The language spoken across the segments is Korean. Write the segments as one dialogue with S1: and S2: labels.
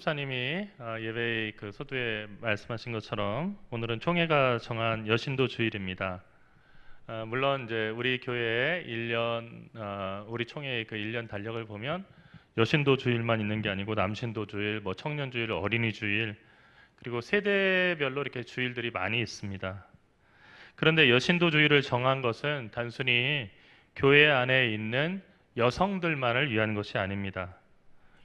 S1: 집사님이 예배 그 서두에 말씀하신 것처럼 오늘은 총회가 정한 여신도 주일입니다. 물론 이제 우리 교회의 1년 우리 총회의 그 1년 달력을 보면 여신도 주일만 있는 게 아니고 남신도 주일, 뭐 청년 주일, 어린이 주일, 그리고 세대별로 이렇게 주일들이 많이 있습니다. 그런데 여신도 주일을 정한 것은 단순히 교회 안에 있는 여성들만을 위한 것이 아닙니다.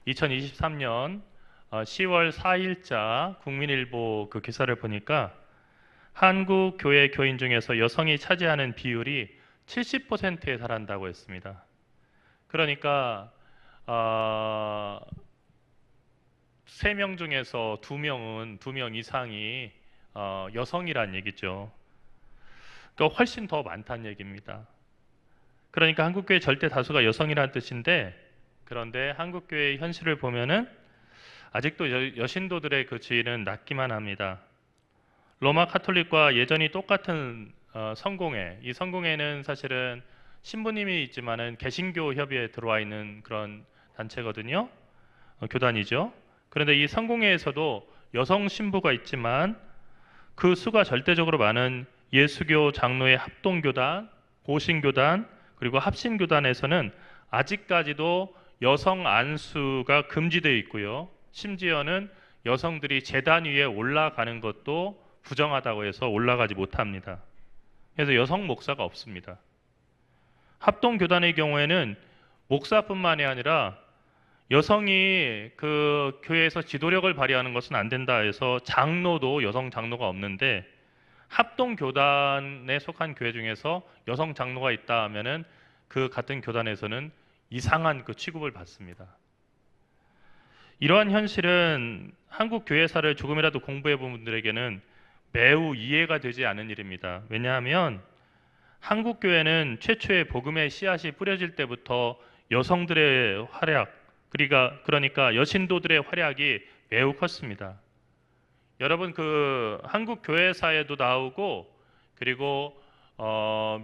S1: 2023년 10월 4일자 국민일보 그 기사를 보니까 한국 교회 교인 중에서 여성이 차지하는 비율이 70%에 달한다고 했습니다. 그러니까 3명 중에서 2명 이상이 여성이란 얘기죠. 그러니까 훨씬 더 많다는 얘기입니다. 그러니까 한국교회 절대 다수가 여성이라는 뜻인데, 그런데 한국교회의 현실을 보면은 아직도 여신도들의 그 지위는 낮기만 합니다. 로마 카톨릭과 예전이 똑같은 성공회, 이 성공회는 사실은 신부님이 있지만은 개신교 협의회에 들어와 있는 그런 단체거든요. 교단이죠. 그런데 이 성공회에서도 여성 신부가 있지만 그 수가 절대적으로 많은 예수교 장로의 합동교단, 고신교단, 그리고 합신교단에서는 아직까지도 여성 안수가 금지되어 있고요. 심지어는 여성들이 제단 위에 올라가는 것도 부정하다고 해서 올라가지 못합니다. 그래서 여성 목사가 없습니다. 합동교단의 경우에는 목사뿐만이 아니라 여성이 그 교회에서 지도력을 발휘하는 것은 안 된다 해서 장로도 여성 장로가 없는데, 합동교단에 속한 교회 중에서 여성 장로가 있다 하면은 그 같은 교단에서는 이상한 그 취급을 받습니다. 이러한 현실은 한국 교회사를 조금이라도 공부해 본 분들에게는 매우 이해가 되지 않은 일입니다. 왜냐하면 한국 교회는 최초의 복음의 씨앗이 뿌려질 때부터 여성들의 활약, 그러니까 여신도들의 활약이 매우 컸습니다. 여러분, 그 한국 교회사에도 나오고, 그리고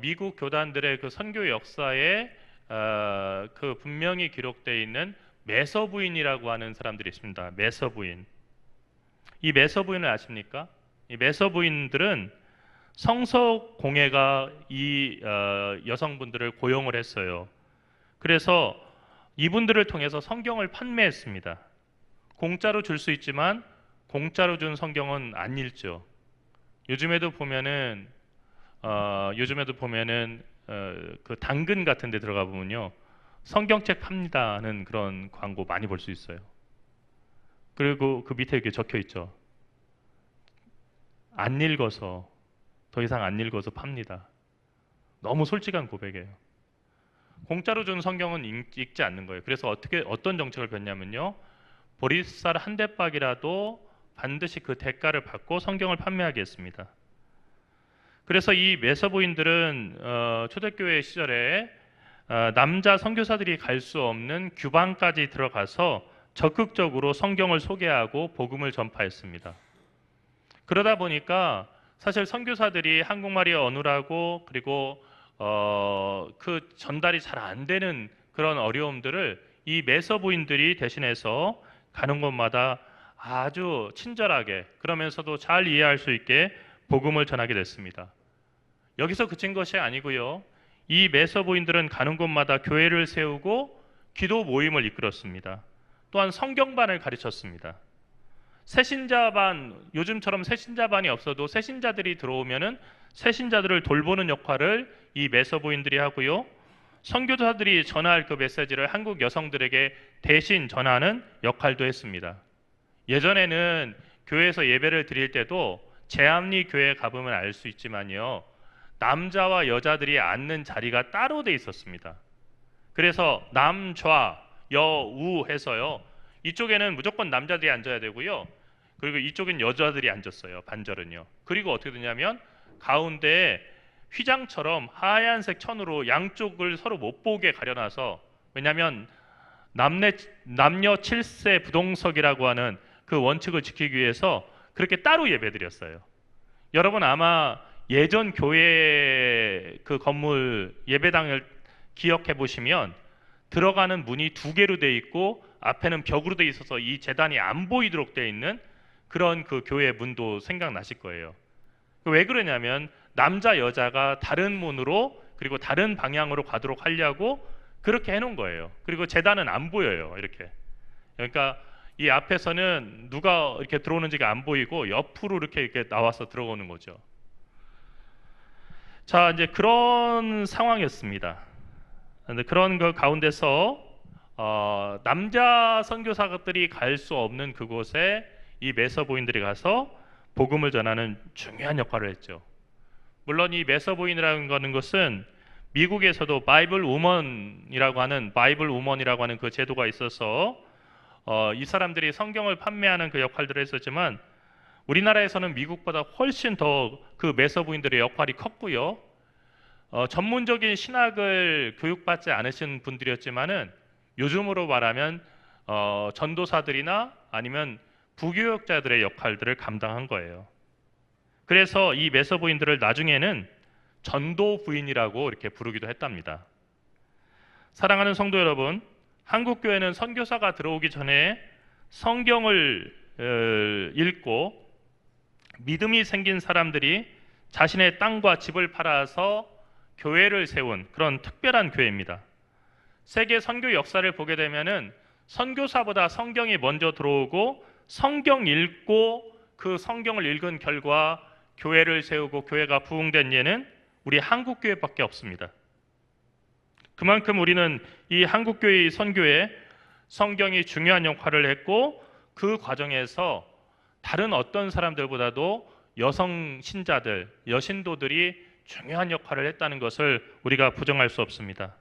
S1: 미국 교단들의 그 선교 역사에 그 분명히 기록되어 있는 메서부인이라고 하는 사람들이 있습니다. 메서부인. 이 메서부인을 아십니까? 이 메서부인들은 성서공회가 이 여성분들을 고용을 했어요. 그래서 이분들을 통해서 성경을 판매했습니다. 공짜로 줄 수 있지만 공짜로 준 성경은 안 읽죠. 요즘에도 보면은 그 당근 같은 데 들어가 보면요, 성경책 팝니다는 그런 광고 많이 볼 수 있어요. 그리고 그 밑에 이렇게 적혀 있죠. 더 이상 안 읽어서 팝니다. 너무 솔직한 고백이에요. 공짜로 준 성경은 읽지 않는 거예요. 그래서 어떤 정책을 폈냐면요, 보리쌀 한 대박이라도 반드시 그 대가를 받고 성경을 판매하게 했습니다. 그래서 이 메서부인들은 초대교회 시절에 남자 선교사들이 갈 수 없는 규방까지 들어가서 적극적으로 성경을 소개하고 복음을 전파했습니다. 그러다 보니까 사실 선교사들이 한국말이 어눌하고, 그리고 그 전달이 잘 안 되는 그런 어려움들을 이 메서부인들이 대신해서 가는 곳마다 아주 친절하게, 그러면서도 잘 이해할 수 있게 복음을 전하게 됐습니다. 여기서 그친 것이 아니고요, 이 메서부인들은 가는 곳마다 교회를 세우고 기도 모임을 이끌었습니다. 또한 성경반을 가르쳤습니다. 새신자반, 요즘처럼 새신자반이 없어도 새신자들이 들어오면은 새신자들을 돌보는 역할을 이 메서부인들이 하고요, 선교사들이 전할 그 메시지를 한국 여성들에게 대신 전하는 역할도 했습니다. 예전에는 교회에서 예배를 드릴 때도 제암리 교회에 가보면 알 수 있지만요, 남자와 여자들이 앉는 자리가 따로 돼 있었습니다. 그래서 남좌 여우 해서요, 이쪽에는 무조건 남자들이 앉아야 되고요, 그리고 이쪽엔 여자들이 앉았어요, 반절은요. 그리고 어떻게 되냐면 가운데에 휘장처럼 하얀색 천으로 양쪽을 서로 못 보게 가려놔서, 왜냐하면 남녀 7세 부동석이라고 하는 그 원칙을 지키기 위해서 그렇게 따로 예배드렸어요. 여러분 아마 예전 교회 그 건물 예배당을 기억해 보시면 들어가는 문이 2개로 돼 있고 앞에는 벽으로 돼 있어서 이 제단이 안 보이도록 되어 있는 그런 그 교회 문도 생각나실 거예요. 왜 그러냐면 남자 여자가 다른 문으로 그리고 다른 방향으로 가도록 하려고 그렇게 해놓은 거예요. 그리고 제단은 안 보여요. 이렇게. 그러니까 이 앞에서는 누가 이렇게 들어오는지가 안 보이고 옆으로 이렇게 나와서 들어오는 거죠. 자, 이제 그런 상황이었습니다. 근데 그런 그 가운데서 남자 선교사들이 갈 수 없는 그곳에 이 메서보인들이 가서 복음을 전하는 중요한 역할을 했죠. 물론 이 메서보인이라는 거는 것은 미국에서도 바이블 우먼이라고 하는 그 제도가 있어서 이 사람들이 성경을 판매하는 그 역할들을 했었지만 우리나라에서는 미국보다 훨씬 더 그 메서부인들의 역할이 컸고요. 전문적인 신학을 교육받지 않으신 분들이었지만은 요즘으로 말하면 전도사들이나 아니면 부교역자들의 역할들을 감당한 거예요. 그래서 이 메서부인들을 나중에는 전도부인이라고 이렇게 부르기도 했답니다. 사랑하는 성도 여러분, 한국 교회는 선교사가 들어오기 전에 성경을 읽고 믿음이 생긴 사람들이 자신의 땅과 집을 팔아서 교회를 세운 그런 특별한 교회입니다. 세계 선교 역사를 보게 되면은 선교사보다 성경이 먼저 들어오고 성경 읽고 그 성경을 읽은 결과 교회를 세우고 교회가 부흥된 예는 우리 한국 교회밖에 없습니다. 그만큼 우리는 이 한국 교회의 선교에 성경이 중요한 역할을 했고 그 과정에서 다른 어떤 사람들보다도 여성 신자들, 여신도들이 중요한 역할을 했다는 것을 우리가 부정할 수 없습니다.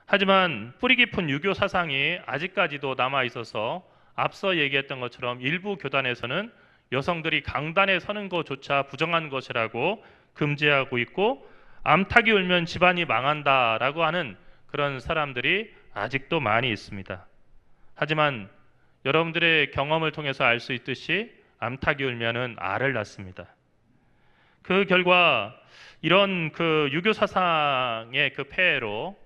S1: 하지만 뿌리 깊은 유교 사상이 아직까지도 남아 있어서 앞서 얘기했던 것처럼 일부 교단에서는 여성들이 강단에 서는 것조차 부정한 것이라고 금지하고 있고 암탉이 울면 집안이 망한다라고 하는 그런 사람들이 아직도 많이 있습니다. 하지만 여러분들의 경험을 통해서 알 수 있듯이 암탉이 울면은 알을 낳습니다. 그 결과 이런 그 유교 사상의 그 폐해로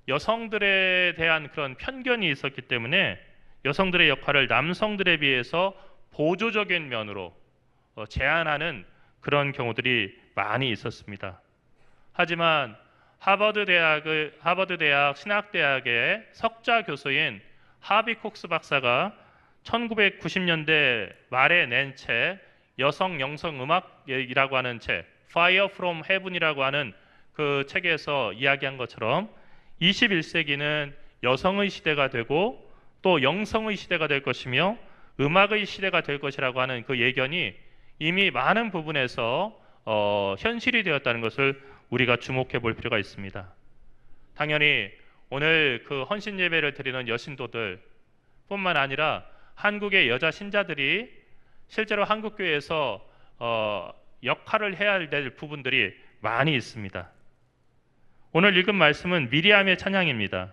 S1: 여성들에 대한 그런 편견이 있었기 때문에 여성들의 역할을 남성들에 비해서 보조적인 면으로 제한하는 그런 경우들이 많이 있었습니다. 하지만 하버드 대학 신학대학의 석좌 교수인 하비 콕스 박사가 1990년대 말에 낸 책 여성 영성 음악이라고 하는 책 Fire from Heaven이라고 하는 그 책에서 이야기한 것처럼 21세기는 여성의 시대가 되고 또 영성의 시대가 될 것이며 음악의 시대가 될 것이라고 하는 그 예견이 이미 많은 부분에서 현실이 되었다는 것을 우리가 주목해 볼 필요가 있습니다. 당연히 오늘 그 헌신 예배를 드리는 여신도들 뿐만 아니라 한국의 여자 신자들이 실제로 한국 교회에서 역할을 해야 될 부분들이 많이 있습니다. 오늘 읽은 말씀은 미리암의 찬양입니다.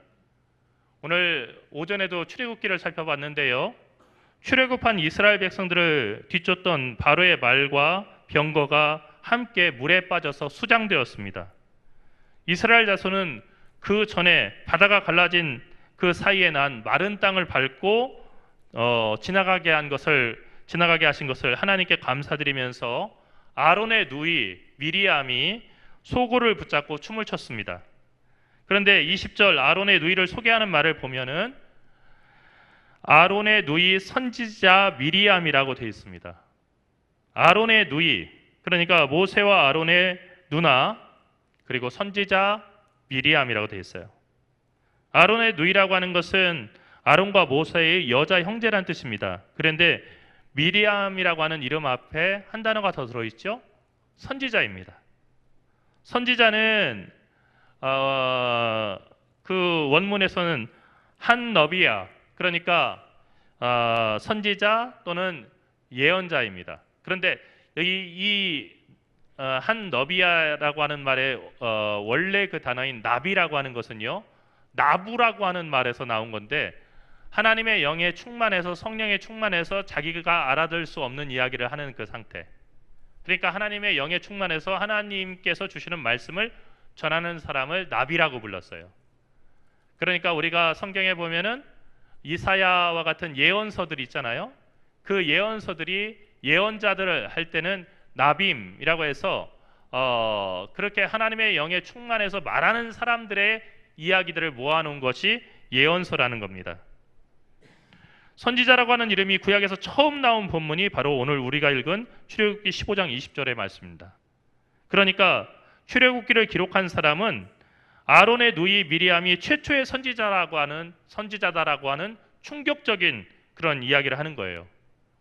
S1: 오늘 오전에도 출애굽기를 살펴봤는데요. 출애굽한 이스라엘 백성들을 뒤쫓던 바로의 말과 병거가 함께 물에 빠져서 수장되었습니다. 이스라엘 자손은 그 전에 바다가 갈라진 그 사이에 난 마른 땅을 밟고 지나가게 하신 것을 하나님께 감사드리면서 아론의 누이 미리암이 소고를 붙잡고 춤을 췄습니다. 그런데 20절 아론의 누이를 소개하는 말을 보면은 아론의 누이 선지자 미리암이라고 되어 있습니다. 아론의 누이, 그러니까 모세와 아론의 누나, 그리고 선지자 미리암이라고 되어 있어요. 아론의 누이라고 하는 것은 아론과 모세의 여자 형제란 뜻입니다. 그런데 미리암이라고 하는 이름 앞에 한 단어가 더 들어있죠? 선지자입니다. 선지자는 그 원문에서는 한 너비야, 그러니까 선지자 또는 예언자입니다. 그런데 여기 한 너비야라고 하는 말의 원래 그 단어인 나비라고 하는 것은요, 나부라고 하는 말에서 나온 건데 하나님의 영에 충만해서 성령에 충만해서 자기가 알아들 수 없는 이야기를 하는 그 상태. 그러니까 하나님의 영에 충만해서 하나님께서 주시는 말씀을 전하는 사람을 나비라고 불렀어요. 그러니까 우리가 성경에 보면은 이사야와 같은 예언서들이 있잖아요. 그 예언서들이 예언자들을 할 때는 나빔이라고 해서 그렇게 하나님의 영에 충만해서 말하는 사람들의 이야기들을 모아놓은 것이 예언서라는 겁니다. 선지자라고 하는 이름이 구약에서 처음 나온 본문이 바로 오늘 우리가 읽은 출애굽기 15장 20절의 말씀입니다. 그러니까 출애굽기를 기록한 사람은 아론의 누이 미리암이 최초의 선지자다라고 하는 충격적인 그런 이야기를 하는 거예요.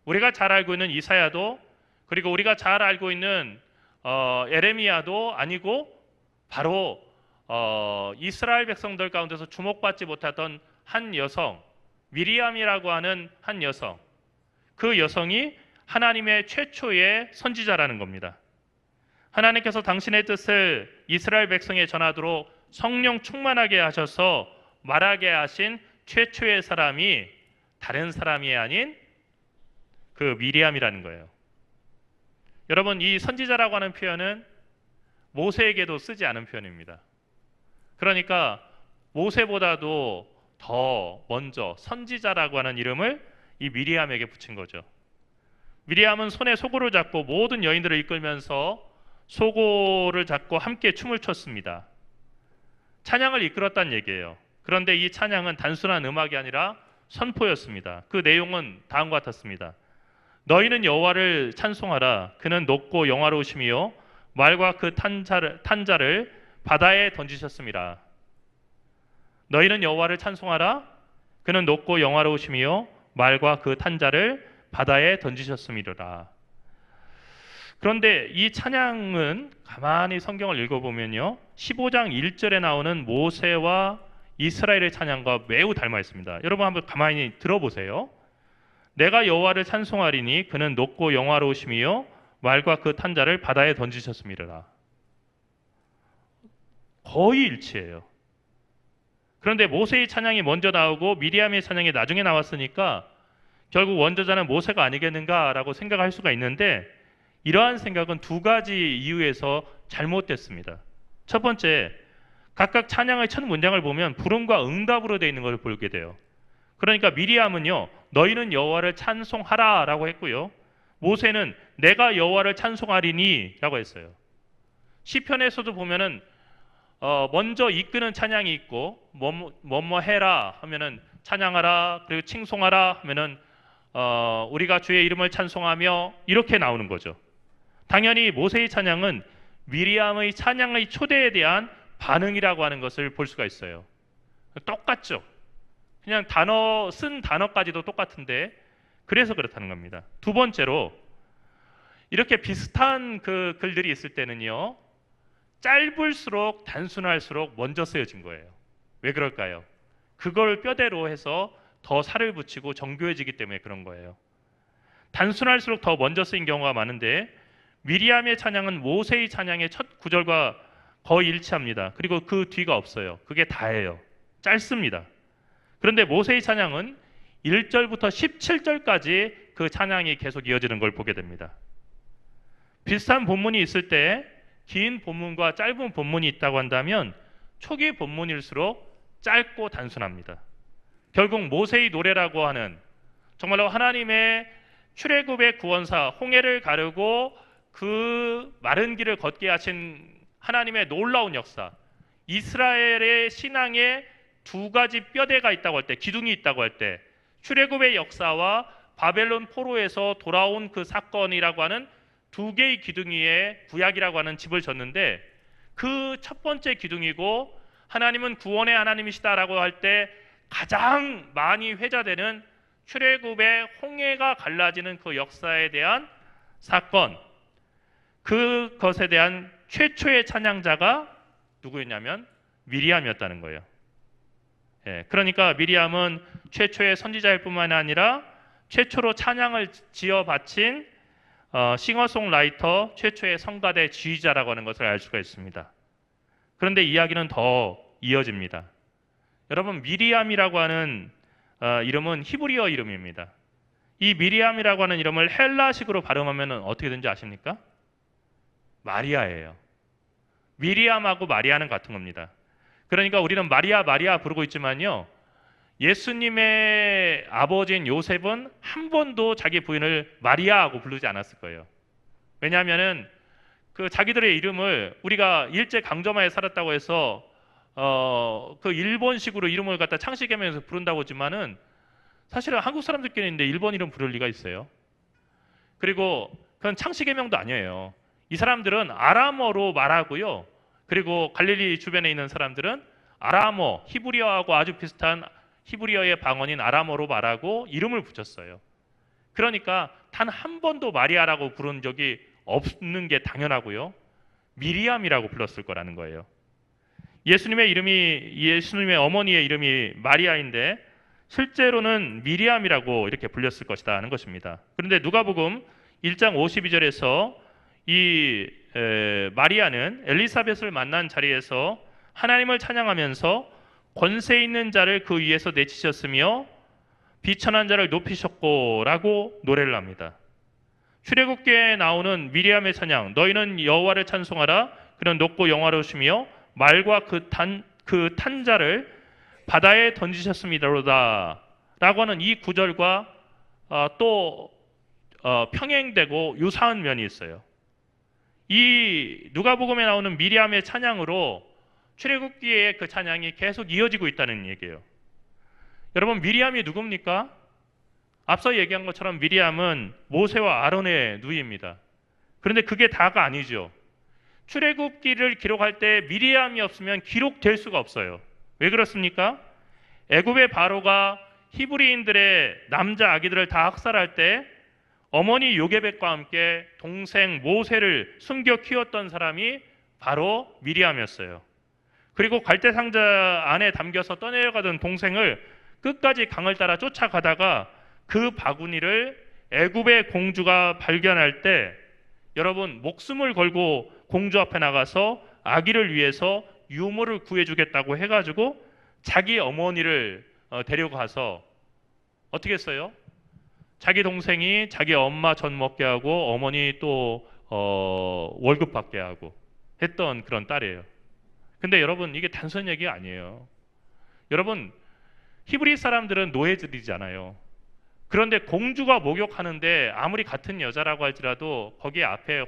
S1: 우리가 잘 알고 있는 이사야도, 그리고 우리가 잘 알고 있는 에레미야도 아니고 바로 이스라엘 백성들 가운데서 주목받지 못하던 한 여성, 미리암이라고 하는 한 여성, 그 여성이 하나님의 최초의 선지자라는 겁니다. 하나님께서 당신의 뜻을 이스라엘 백성에 전하도록 성령 충만하게 하셔서 말하게 하신 최초의 사람이 다른 사람이 아닌 그 미리암이라는 거예요. 여러분, 이 선지자라고 하는 표현은 모세에게도 쓰지 않은 표현입니다. 그러니까 모세보다도 더 먼저 선지자라고 하는 이름을 이 미리암에게 붙인 거죠. 미리암은 손에 소고를 잡고 모든 여인들을 이끌면서 소고를 잡고 함께 춤을 췄습니다. 찬양을 이끌었다는 얘기예요. 그런데 이 찬양은 단순한 음악이 아니라 선포였습니다. 그 내용은 다음과 같았습니다. 너희는 여호와를 찬송하라. 그는 높고 영화로우심이요 말과 그 탄자를 바다에 던지셨습니다. 너희는 여호와를 찬송하라. 그는 높고 영화로우심이요 말과 그 탄자를 바다에 던지셨음이로라. 그런데 이 찬양은 가만히 성경을 읽어보면요, 15장 1절에 나오는 모세와 이스라엘의 찬양과 매우 닮아 있습니다. 여러분 한번 가만히 들어보세요. 내가 여호와를 찬송하리니 그는 높고 영화로우심이요 말과 그 탄자를 바다에 던지셨음이로라. 거의 일치해요. 그런데 모세의 찬양이 먼저 나오고 미리암의 찬양이 나중에 나왔으니까 결국 원저자는 모세가 아니겠는가라고 생각할 수가 있는데, 이러한 생각은 두 가지 이유에서 잘못됐습니다. 첫 번째, 각각 찬양의 첫 문장을 보면 불음과 응답으로 되어 있는 것을 보게 돼요. 그러니까 미리암은요, 너희는 여호와를 찬송하라 라고 했고요, 모세는 내가 여호와를 찬송하리니 라고 했어요. 시편에서도 보면은 먼저 이끄는 찬양이 있고 뭐뭐 해라 하면은 찬양하라, 그리고 칭송하라 하면은 우리가 주의 이름을 찬송하며 이렇게 나오는 거죠. 당연히 모세의 찬양은 미리암의 찬양의 초대에 대한 반응이라고 하는 것을 볼 수가 있어요. 똑같죠. 그냥 쓴 단어까지도 똑같은데, 그래서 그렇다는 겁니다. 두 번째로, 이렇게 비슷한 그 글들이 있을 때는요, 짧을수록 단순할수록 먼저 쓰여진 거예요. 왜 그럴까요? 그걸 뼈대로 해서 더 살을 붙이고 정교해지기 때문에 그런 거예요. 단순할수록 더 먼저 쓰인 경우가 많은데, 미리암의 찬양은 모세의 찬양의 첫 구절과 거의 일치합니다. 그리고 그 뒤가 없어요. 그게 다예요. 짧습니다. 그런데 모세의 찬양은 1절부터 17절까지 그 찬양이 계속 이어지는 걸 보게 됩니다. 비슷한 본문이 있을 때 긴 본문과 짧은 본문이 있다고 한다면 초기 본문일수록 짧고 단순합니다. 결국 모세의 노래라고 하는, 정말로 하나님의 출애굽의 구원사 홍해를 가르고 그 마른 길을 걷게 하신 하나님의 놀라운 역사, 이스라엘의 신앙에 두 가지 뼈대가 있다고 할 때, 기둥이 있다고 할 때, 출애굽의 역사와 바벨론 포로에서 돌아온 그 사건이라고 하는 두 개의 기둥 위에 구약이라고 하는 집을 졌는데, 그 첫 번째 기둥이고 하나님은 구원의 하나님이시다라고 할 때 가장 많이 회자되는 출애굽의 홍해가 갈라지는 그 역사에 대한 사건, 그것에 대한 최초의 찬양자가 누구였냐면 미리암이었다는 거예요. 그러니까 미리암은 최초의 선지자일 뿐만 아니라 최초로 찬양을 지어 바친 싱어송라이터, 최초의 성가대 지휘자라고 하는 것을 알 수가 있습니다. 그런데 이야기는 더 이어집니다. 여러분, 미리암이라고 하는 이름은 히브리어 이름입니다. 이 미리암이라고 하는 이름을 헬라식으로 발음하면 어떻게 되는지 아십니까? 마리아예요. 미리암하고 마리아는 같은 겁니다. 그러니까 우리는 마리아 마리아 부르고 있지만요, 예수님의 아버지인 요셉은 한 번도 자기 부인을 마리아하고 부르지 않았을 거예요. 왜냐하면은 그 자기들의 이름을 우리가 일제 강점하에 살았다고 해서 그 일본식으로 이름을 갖다 창씨개명해서 부른다고 하지만은 사실은 한국 사람들끼리 있는데 일본 이름 부를 리가 있어요. 그리고 그건 창씨개명도 아니에요. 이 사람들은 아람어로 말하고요. 그리고 갈릴리 주변에 있는 사람들은 아람어, 히브리어하고 아주 비슷한 히브리어의 방언인 아람어로 말하고 이름을 붙였어요. 그러니까 단 한 번도 마리아라고 부른 적이 없는 게 당연하고요. 미리암이라고 불렀을 거라는 거예요. 예수님의 어머니의 이름이 마리아인데 실제로는 미리암이라고 이렇게 불렸을 것이다 하는 것입니다. 그런데 누가복음 1장 52절에서 이 마리아는 엘리사벳을 만난 자리에서 하나님을 찬양하면서 권세 있는 자를 그 위에서 내치셨으며 비천한 자를 높이셨고라고 노래를 합니다. 출애굽기에 나오는 미리암의 찬양, 너희는 여호와를 찬송하라, 그는 높고 영화로우시며 말과 그 탄 자를 바다에 던지셨습니다로다 라고 하는 이 구절과 또 평행되고 유사한 면이 있어요. 이 누가복음에 나오는 미리암의 찬양으로 출애굽기의 그 찬양이 계속 이어지고 있다는 얘기예요. 여러분, 미리암이 누굽니까? 앞서 얘기한 것처럼 미리암은 모세와 아론의 누이입니다. 그런데 그게 다가 아니죠. 출애굽기를 기록할 때 미리암이 없으면 기록될 수가 없어요. 왜 그렇습니까? 애굽의 바로가 히브리인들의 남자 아기들을 다 학살할 때 어머니 요게벳과 함께 동생 모세를 숨겨 키웠던 사람이 바로 미리암이었어요. 그리고 갈대상자 안에 담겨서 떠내려가던 동생을 끝까지 강을 따라 쫓아가다가 그 바구니를 애굽의 공주가 발견할 때 여러분, 목숨을 걸고 공주 앞에 나가서 아기를 위해서 유모를 구해주겠다고 해가지고 자기 어머니를 데려가서 어떻게 했어요? 자기 동생이 자기 엄마 젖 먹게 하고 어머니 또 월급 받게 하고 했던 그런 딸이에요. 근데 여러분, 이게 단순한 얘기가 아니에요. 여러분, 히브리 사람들은 노예들이잖아요. 그런데 공주가 목욕하는데 아무리 같은 여자라고 할지라도 거기 앞에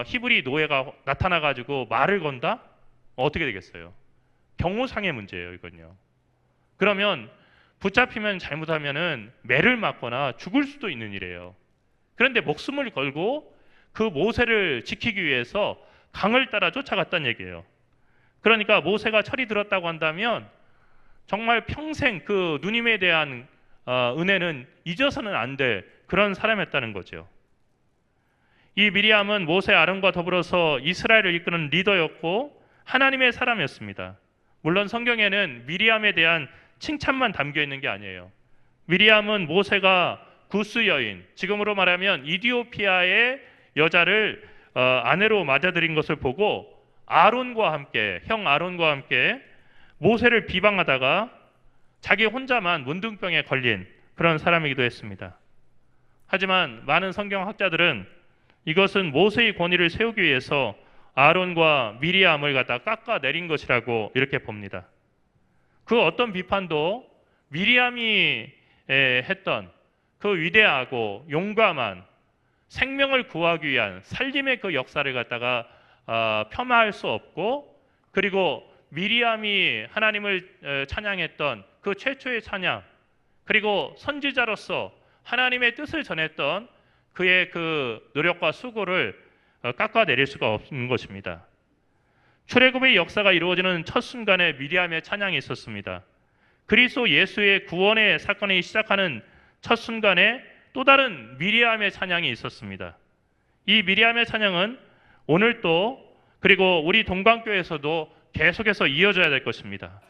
S1: 히브리 노예가 나타나가지고 말을 건다? 어떻게 되겠어요? 경호상의 문제예요, 이건요. 그러면 붙잡히면 잘못하면은 매를 맞거나 죽을 수도 있는 일이에요. 그런데 목숨을 걸고 그 모세를 지키기 위해서 강을 따라 쫓아갔다는 얘기예요. 그러니까 모세가 철이 들었다고 한다면 정말 평생 그 누님에 대한 은혜는 잊어서는 안 될 그런 사람이었다는 거죠. 이 미리암은 모세 아론과 더불어서 이스라엘을 이끄는 리더였고 하나님의 사람이었습니다. 물론 성경에는 미리암에 대한 칭찬만 담겨 있는 게 아니에요. 미리암은 모세가 구스 여인, 지금으로 말하면 이디오피아의 여자를 아내로 맞아들인 것을 보고 아론과 함께, 형 아론과 함께 모세를 비방하다가 자기 혼자만 문둥병에 걸린 그런 사람이기도 했습니다. 하지만 많은 성경학자들은 이것은 모세의 권위를 세우기 위해서 아론과 미리암을 갖다 깎아내린 것이라고 이렇게 봅니다. 그 어떤 비판도 미리암이 했던 그 위대하고 용감한 생명을 구하기 위한 살림의 그 역사를 갖다가 폄하할 수 없고, 그리고 미리암이 하나님을 찬양했던 그 최초의 찬양, 그리고 선지자로서 하나님의 뜻을 전했던 그의 그 노력과 수고를 깎아내릴 수가 없는 것입니다. 출애굽의 역사가 이루어지는 첫 순간에 미리암의 찬양이 있었습니다. 그리스도 예수의 구원의 사건이 시작하는 첫 순간에 또 다른 미리암의 찬양이 있었습니다. 이 미리암의 찬양은 오늘도, 그리고 우리 동방교회에서도 계속해서 이어져야 될 것입니다.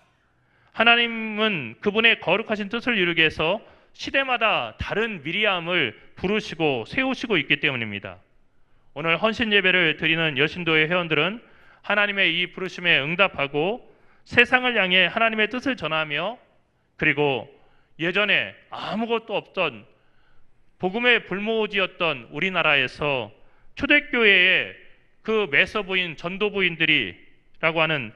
S1: 하나님은 그분의 거룩하신 뜻을 이루기 위해서 시대마다 다른 미리암을 부르시고 세우시고 있기 때문입니다. 오늘 헌신 예배를 드리는 여신도의 회원들은 하나님의 이 부르심에 응답하고 세상을 향해 하나님의 뜻을 전하며, 그리고 예전에 아무것도 없던 복음의 불모지였던 우리나라에서 초대교회의 그 매서부인, 전도부인들이라고 하는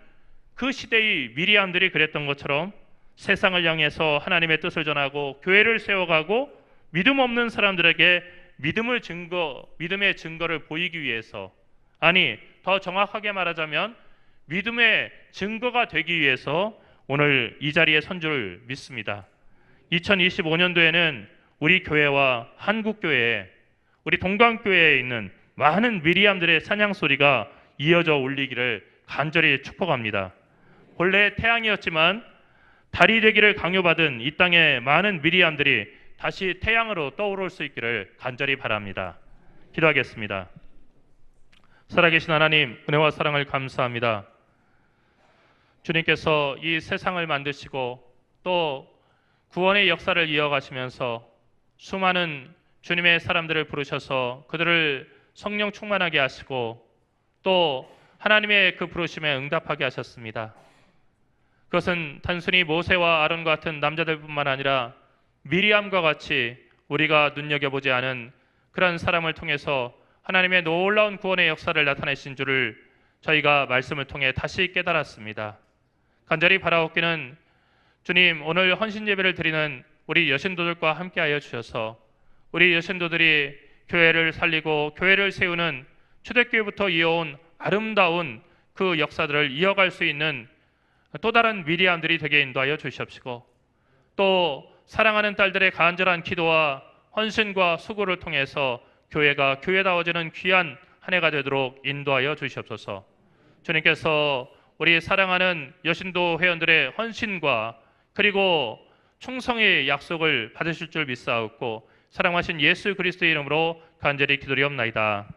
S1: 그 시대의 미리암들이 그랬던 것처럼 세상을 향해서 하나님의 뜻을 전하고 교회를 세워가고 믿음 없는 사람들에게 믿음의 증거를 보이기 위해서, 아니 더 정확하게 말하자면 믿음의 증거가 되기 위해서 오늘 이 자리에 선 줄 믿습니다. 2025년도에는 우리 교회와 한국교회에, 우리 동강교회에 있는 많은 미리암들의 찬양소리가 이어져 울리기를 간절히 축복합니다. 본래 태양이었지만 달이 되기를 강요받은 이 땅의 많은 미리암들이 다시 태양으로 떠오를 수 있기를 간절히 바랍니다. 기도하겠습니다. 살아계신 하나님, 은혜와 사랑을 감사합니다. 주님께서 이 세상을 만드시고 또 구원의 역사를 이어가시면서 수많은 주님의 사람들을 부르셔서 그들을 성령 충만하게 하시고 또 하나님의 그 부르심에 응답하게 하셨습니다. 그것은 단순히 모세와 아론과 같은 남자들뿐만 아니라 미리암과 같이 우리가 눈여겨보지 않은 그런 사람을 통해서 하나님의 놀라운 구원의 역사를 나타내신 줄을 저희가 말씀을 통해 다시 깨달았습니다. 간절히 바라옵기는 주님, 오늘 헌신 예배를 드리는 우리 여신도들과 함께하여 주셔서 우리 여신도들이 교회를 살리고 교회를 세우는 초대교회부터 이어온 아름다운 그 역사들을 이어갈 수 있는 또 다른 미리암들이 되게 인도하여 주시옵시고, 또 사랑하는 딸들의 간절한 기도와 헌신과 수고를 통해서 교회가 교회다워지는 귀한 한 해가 되도록 인도하여 주시옵소서. 주님께서 우리 사랑하는 여신도 회원들의 헌신과 그리고 충성의 약속을 받으실 줄 믿사옵고 사랑하신 예수 그리스도의 이름으로 간절히 기도리옵나이다.